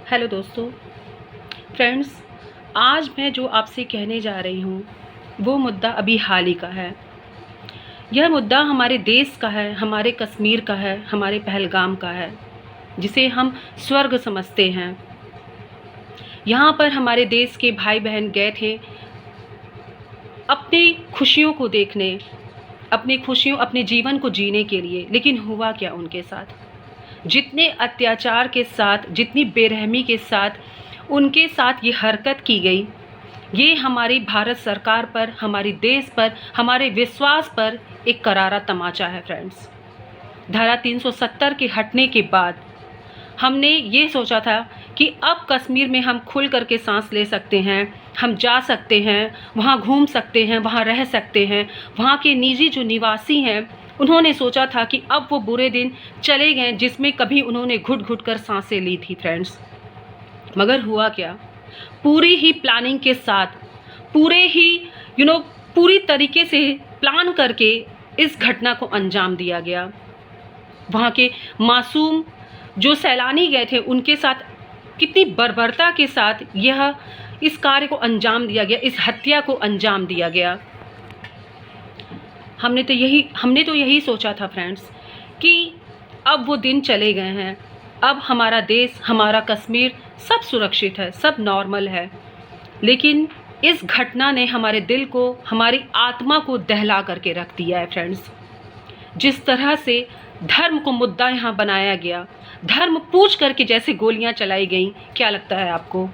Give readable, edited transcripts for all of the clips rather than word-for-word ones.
Hello दोस्तों, friends, आज मैं जो आपसे कहने जा रही हूँ वो मुद्दा अभी हाल ही का है। यह मुद्दा हमारे देश का है, हमारे कश्मीर का है, हमारे पहलगाम का है, जिसे हम स्वर्ग समझते हैं। यहाँ पर हमारे देश के भाई बहन गए थे अपनी खुशियों को देखने, अपने जीवन को जीने के लिए, लेकिन हुआ क्या उनके साथ? जितने अत्याचार के साथ, जितनी बेरहमी के साथ उनके साथ ये हरकत की गई, ये हमारी भारत सरकार पर, हमारे देश पर, हमारे विश्वास पर एक करारा तमाचा है फ्रेंड्स। धारा 370 के हटने के बाद हमने ये सोचा था कि अब कश्मीर में हम खुल करके सांस ले सकते हैं, हम जा सकते हैं, वहाँ घूम सकते हैं, वहाँ रह सकते हैं। वहाँ के निजी जो निवासी हैं, उन्होंने सोचा था कि अब वो बुरे दिन चले गए जिसमें कभी उन्होंने घुट घुट कर सांसें ली थी फ्रेंड्स। मगर हुआ क्या? पूरी ही प्लानिंग के साथ, पूरी तरीके से प्लान करके इस घटना को अंजाम दिया गया। वहाँ के मासूम जो सैलानी गए थे उनके साथ कितनी बर्बरता के साथ इस कार्य को अंजाम दिया गया, इस हत्या को अंजाम दिया गया। हमने तो यही सोचा था फ्रेंड्स कि अब वो दिन चले गए हैं, अब हमारा देश, हमारा कश्मीर सब सुरक्षित है, सब नॉर्मल है। लेकिन इस घटना ने हमारे दिल को, हमारी आत्मा को दहला करके रख दिया है फ्रेंड्स। जिस तरह से धर्म को मुद्दा यहाँ बनाया गया, धर्म पूछ करके जैसे गोलियां चलाई गईं, क्या लगता है आपको?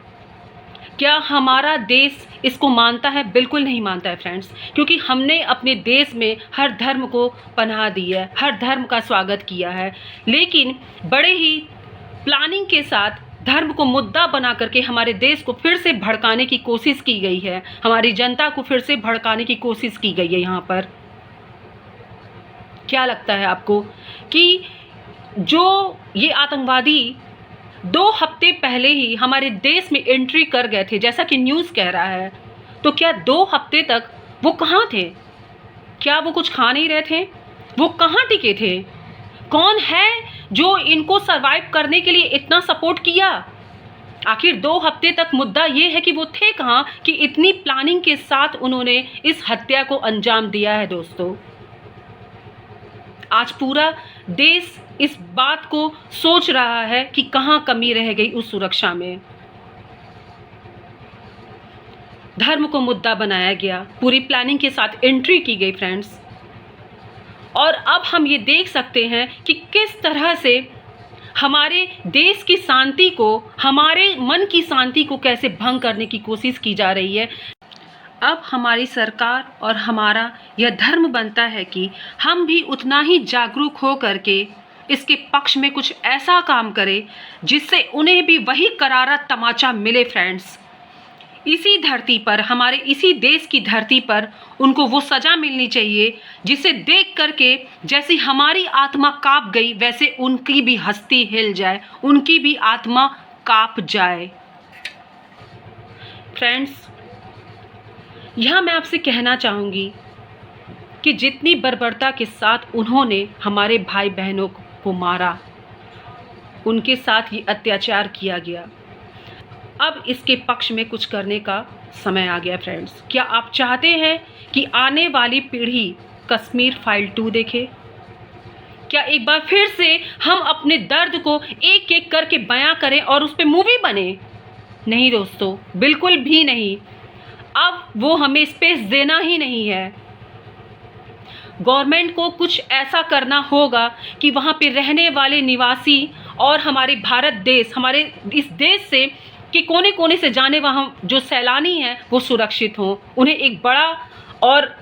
क्या हमारा देश इसको मानता है? बिल्कुल नहीं मानता है फ्रेंड्स, क्योंकि हमने अपने देश में हर धर्म को पनाह दी है, हर धर्म का स्वागत किया है। लेकिन बड़े ही प्लानिंग के साथ धर्म को मुद्दा बना करके हमारे देश को फिर से भड़काने की कोशिश की गई है, हमारी जनता को फिर से भड़काने की कोशिश की गई है। यहाँ पर क्या लगता है आपको कि जो ये आतंकवादी 2 हफ्ते पहले ही हमारे देश में एंट्री कर गए थे, जैसा कि न्यूज़ कह रहा है, तो क्या 2 हफ्ते तक वो कहाँ थे? क्या वो कुछ खा नहीं रहे थे? वो कहाँ टिके थे? कौन है जो इनको सरवाइव करने के लिए इतना सपोर्ट किया? आखिर 2 हफ्ते तक मुद्दा ये है कि वो थे कहाँ कि इतनी प्लानिंग के साथ उन्होंने इस हत्या को अंजाम दिया है। दोस्तों, आज पूरा देश इस बात को सोच रहा है कि कहाँ कमी रह गई उस सुरक्षा में। धर्म को मुद्दा बनाया गया, पूरी प्लानिंग के साथ एंट्री की गई फ्रेंड्स। और अब हम ये देख सकते हैं कि किस तरह से हमारे देश की शांति को, हमारे मन की शांति को कैसे भंग करने की कोशिश की जा रही है। अब हमारी सरकार और हमारा यह धर्म बनता है कि हम भी उतना ही जागरूक हो करके इसके पक्ष में कुछ ऐसा काम करें जिससे उन्हें भी वही करारा तमाचा मिले फ्रेंड्स। इसी धरती पर, हमारे इसी देश की धरती पर उनको वो सज़ा मिलनी चाहिए जिसे देख करके जैसी हमारी आत्मा काँप गई, वैसे उनकी भी हस्ती हिल जाए, उनकी भी आत्मा काँप जाए। फ्रेंड्स, यहाँ मैं आपसे कहना चाहूँगी कि जितनी बर्बरता के साथ उन्होंने हमारे भाई बहनों को मारा, उनके साथ ये अत्याचार किया गया, अब इसके पक्ष में कुछ करने का समय आ गया फ्रेंड्स। क्या आप चाहते हैं कि आने वाली पीढ़ी कश्मीर फाइल 2 देखे? क्या एक बार फिर से हम अपने दर्द को एक एक करके बयां करें और उस पर मूवी बने? नहीं दोस्तों, बिल्कुल भी नहीं। अब वो हमें स्पेस देना ही नहीं है। गवर्नमेंट को कुछ ऐसा करना होगा कि वहाँ पे रहने वाले निवासी और हमारे भारत देश, हमारे इस देश से कि कोने कोने से जाने वहाँ जो सैलानी हैं वो सुरक्षित हों। उन्हें एक बड़ा और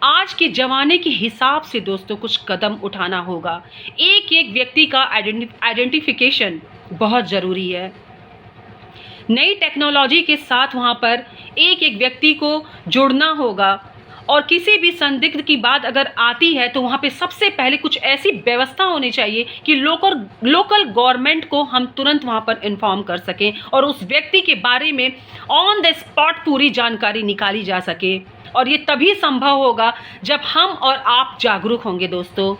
आज के ज़माने के हिसाब से दोस्तों कुछ कदम उठाना होगा। एक एक व्यक्ति का आइडेंटिफिकेशन बहुत ज़रूरी है। नई टेक्नोलॉजी के साथ वहाँ पर एक एक व्यक्ति को जुड़ना होगा, और किसी भी संदिग्ध की बात अगर आती है तो वहाँ पे सबसे पहले कुछ ऐसी व्यवस्था होनी चाहिए कि लोकल गवर्नमेंट को हम तुरंत वहाँ पर इन्फॉर्म कर सकें और उस व्यक्ति के बारे में ऑन द स्पॉट पूरी जानकारी निकाली जा सके। और ये तभी संभव होगा जब हम और आप जागरूक होंगे दोस्तों।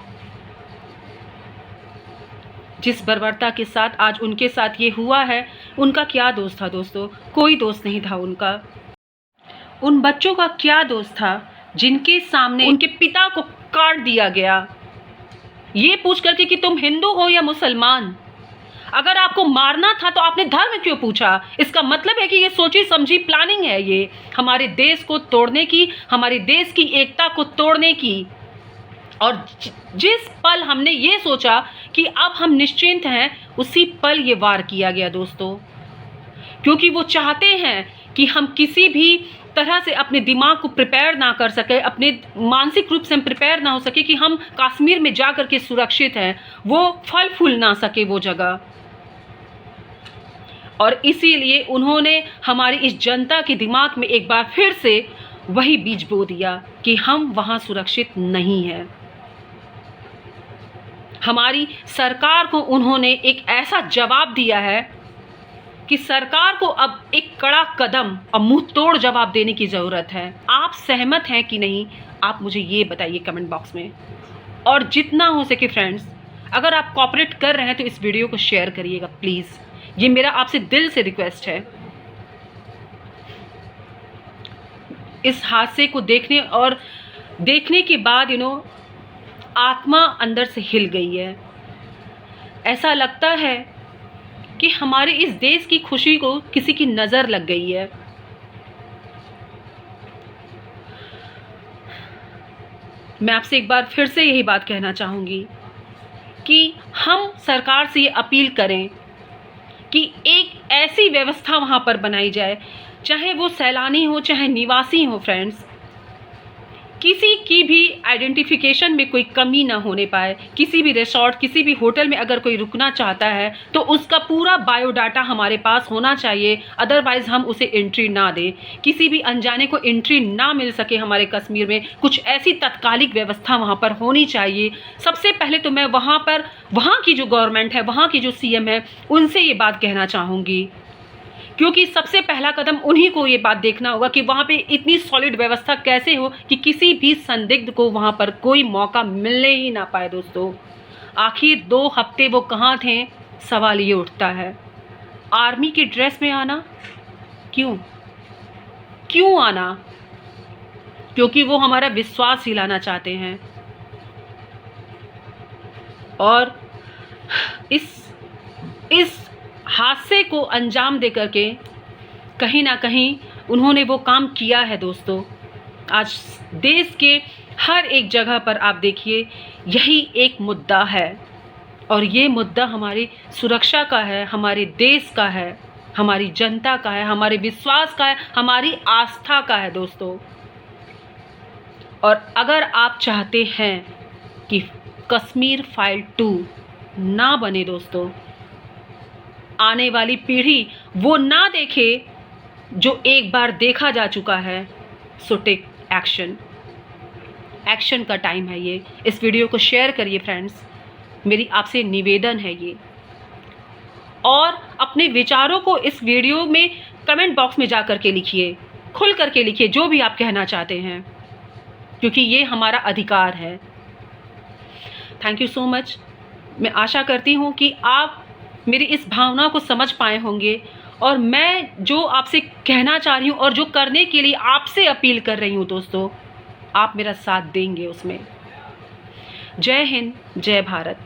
जिस बर्बरता के साथ आज उनके साथ ये हुआ है, उनका क्या दोष था दोस्तों? कोई दोष नहीं था उनका। उन बच्चों का क्या दोष था जिनके सामने उनके पिता को काट दिया गया, ये पूछ करके कि तुम हिंदू हो या मुसलमान। अगर आपको मारना था तो आपने धर्म क्यों पूछा? इसका मतलब है कि ये सोची समझी प्लानिंग है, ये हमारे देश को तोड़ने की, हमारे देश की एकता को तोड़ने की। और जिस पल हमने ये सोचा कि अब हम निश्चिंत हैं, उसी पल ये वार किया गया दोस्तों, क्योंकि वो चाहते हैं कि हम किसी भी तरह से अपने दिमाग को प्रिपेयर ना कर सके, अपने मानसिक रूप से हम प्रिपेयर ना हो सके कि हम कश्मीर में जा कर के सुरक्षित हैं, वो फल फूल ना सके वो जगह। और इसीलिए उन्होंने हमारी इस जनता के दिमाग में एक बार फिर से वही बीज बो दिया कि हम वहाँ सुरक्षित नहीं हैं। हमारी सरकार को उन्होंने एक ऐसा जवाब दिया है कि सरकार को अब एक कड़ा कदम और मुंह तोड़ जवाब देने की ज़रूरत है। आप सहमत हैं कि नहीं, आप मुझे ये बताइए कमेंट बॉक्स में। और जितना हो सके फ्रेंड्स, अगर आप कोऑपरेट कर रहे हैं तो इस वीडियो को शेयर करिएगा प्लीज़, ये मेरा आपसे दिल से रिक्वेस्ट है। इस हादसे को देखने के बाद आत्मा अंदर से हिल गई है। ऐसा लगता है कि हमारे इस देश की खुशी को किसी की नज़र लग गई है। मैं आपसे एक बार फिर से यही बात कहना चाहूँगी कि हम सरकार से ये अपील करें कि एक ऐसी व्यवस्था वहाँ पर बनाई जाए, चाहे वो सैलानी हो चाहे निवासी हो फ्रेंड्स, किसी की भी आइडेंटिफिकेशन में कोई कमी ना होने पाए। किसी भी रिसोर्ट, किसी भी होटल में अगर कोई रुकना चाहता है तो उसका पूरा बायोडाटा हमारे पास होना चाहिए, अदरवाइज़ हम उसे एंट्री ना दें। किसी भी अनजाने को एंट्री ना मिल सके हमारे कश्मीर में। कुछ ऐसी तत्कालिक व्यवस्था वहाँ पर होनी चाहिए। सबसे पहले तो मैं वहाँ की जो गवर्नमेंट है, वहाँ की जो सीएम है, उनसे ये बात कहना चाहूँगी, क्योंकि सबसे पहला कदम उन्हीं को ये बात देखना होगा कि वहाँ पे इतनी सॉलिड व्यवस्था कैसे हो कि किसी भी संदिग्ध को वहाँ पर कोई मौका मिलने ही ना पाए दोस्तों। आखिर 2 हफ्ते वो कहाँ थे, सवाल ये उठता है। आर्मी की ड्रेस में आना क्यों आना? क्योंकि वो हमारा विश्वास हिलाना चाहते हैं। और इस हादसे को अंजाम दे करके कहीं ना कहीं उन्होंने वो काम किया है दोस्तों। आज देश के हर एक जगह पर आप देखिए यही एक मुद्दा है, और ये मुद्दा हमारी सुरक्षा का है, हमारे देश का है, हमारी जनता का है, हमारे विश्वास का है, हमारी आस्था का है दोस्तों। और अगर आप चाहते हैं कि कश्मीर फाइल 2 ना बने दोस्तों, आने वाली पीढ़ी वो ना देखे जो एक बार देखा जा चुका है, सो टेक एक्शन का टाइम है ये। इस वीडियो को शेयर करिए फ्रेंड्स, मेरी आपसे निवेदन है ये। और अपने विचारों को इस वीडियो में कमेंट बॉक्स में जा कर के लिखिए, खुल कर के लिखिए जो भी आप कहना चाहते हैं, क्योंकि ये हमारा अधिकार है। Thank you so much. मैं आशा करती हूँ कि आप मेरी इस भावना को समझ पाए होंगे, और मैं जो आपसे कहना चाह रही हूँ और जो करने के लिए आपसे अपील कर रही हूँ दोस्तों, आप मेरा साथ देंगे उसमें। जय हिंद, जय भारत।